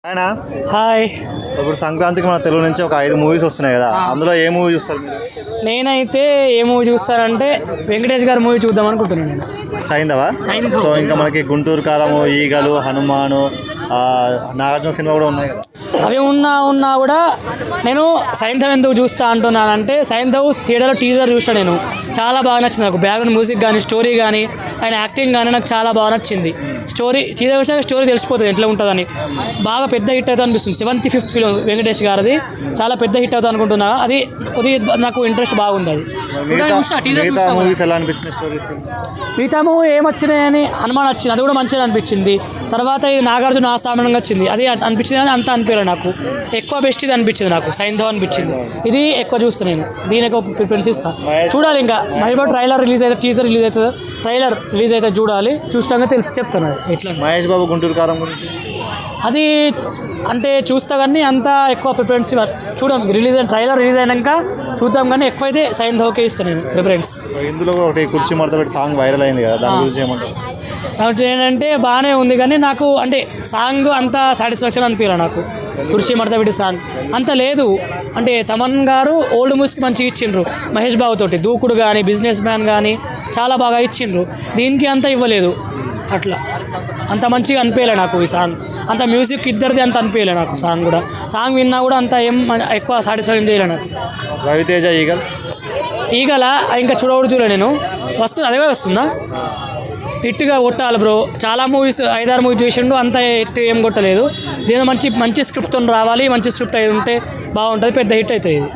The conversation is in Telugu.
ఆయన హాయ్. ఇప్పుడు సంక్రాంతికి మన తెలుగు నుంచి ఒక 5 మూవీస్ వస్తున్నాయి కదా, అందులో ఏ మూవీ చూస్తారు మీరు? నేనైతే ఏ మూవీ చూస్తానంటే వెంకటేష్ గారి మూవీ చూద్దాం అనుకుంటున్నాను నేను. సైంధవా? సో ఇంకా మనకి గుంటూరు కారము, ఈగలు, హనుమాను, నాగార్జున సినిమా కూడా ఉన్నాయి కదా. అవి ఉన్నా కూడా నేను సైంధవ్ ఎందుకు చూస్తా అంటున్నానంటే, సైంధవ్ థియేటర్లో టీజర్ చూసా నేను, చాలా బాగా నచ్చింది నాకు. బ్యాక్గ్రౌండ్ మ్యూజిక్ కానీ, స్టోరీ కానీ, ఆయన యాక్టింగ్ కానీ నాకు చాలా బాగా నచ్చింది. టీజర్ చూసినా స్టోరీ తెలిసిపోతుంది ఎట్లా ఉంటుందని. బాగా పెద్ద హిట్ అవుతుంది అనిపిస్తుంది. 75th ఫిలిం వెంకటేష్ గారిది, చాలా పెద్ద హిట్ అవుతుంది అనుకుంటున్నా. అది కొద్దిగా నాకు ఇంట్రెస్ట్ బాగుంది. అది మిగతా మూవీ ఏమొచ్చినాయని హనుమాన్ వచ్చింది, అది కూడా మంచిగా అనిపించింది. తర్వాత ఇది నాగార్జున ఆస్థానంగా వచ్చింది, అది అనిపించింది అని అంత అనిపించలేదు నాకు. ఎక్కువ బెస్ట్ ఇది అనిపించింది నాకు, సైంధవ్ అనిపించింది. ఇది ఎక్కువ చూస్తాను నేను, దీనికి ఒక ప్రిఫరెన్స్ ఇస్తాను. చూడాలి ఇంకా మహేష్ బాబు ట్రైలర్ రిలీజ్ అయితే, టీజర్ రిలీజ్ అవుతుంది, ట్రైలర్ రిలీజ్ అయితే చూడాలి. చూసినాక తెలిసి చెప్తాను అది ఎట్లా. మహేష్ బాబు గుంటూరు కారం గురించి అది అంటే చూస్తా కానీ అంత ఎక్కువ ప్రిఫరెన్స్ చూడం. ట్రైలర్ రిలీజ్ అయినాక చూద్దాం కానీ ఎక్కువ అయితే సైంధవ్కే ఇస్తాను నేను ప్రిఫరెన్స్. ఇందులో కూడా ఒకటి కుర్చీ మడత పెట్టి సాంగ్ వైరల్ అయింది కదా, దాని గురించి ఏమంటారు? కాబట్టి ఏంటంటే బాగానే ఉంది కానీ నాకు అంటే సాంగ్ అంత సాటిస్ఫాక్షన్ అనిపించాలి నాకు. కుర్చీ మడత పెట్టి సాంగ్ అంత లేదు. అంటే తమన్ గారు ఓల్డ్ మ్యూజిక్ మంచిగా ఇచ్చిండ్రు మహేష్ బాబు తోటి, దూకుడు కానీ, బిజినెస్ మ్యాన్ కానీ చాలా బాగా ఇచ్చిండ్రు. దీనికి అంత ఇవ్వలేదు, అట్లా అంత మంచిగా అనిపించలే నాకు ఈ సాంగ్. అంత మ్యూజిక్ ఇద్దరిది అంత అనిపించలే నాకు. సాంగ్ విన్నా కూడా అంత ఏం ఎక్కువ సాటిస్ఫాక్షన్ చేయలే నాకు. రవితేజ ఈగల ఇంకా చూడలే నేను. వస్తుంది, అదే వస్తుందా? హిట్గా కొట్టాలి బ్రో. చాలా మూవీస్ 5-6 మూవీస్ చేసిండు, అంత హిట్ ఏం కొట్టలేదు. దీని మంచి స్క్రిప్ట్తో రావాలి, మంచి స్క్రిప్ట్ అయి ఉంటే బాగుంటుంది, పెద్ద హిట్ అవుతుంది ఇది.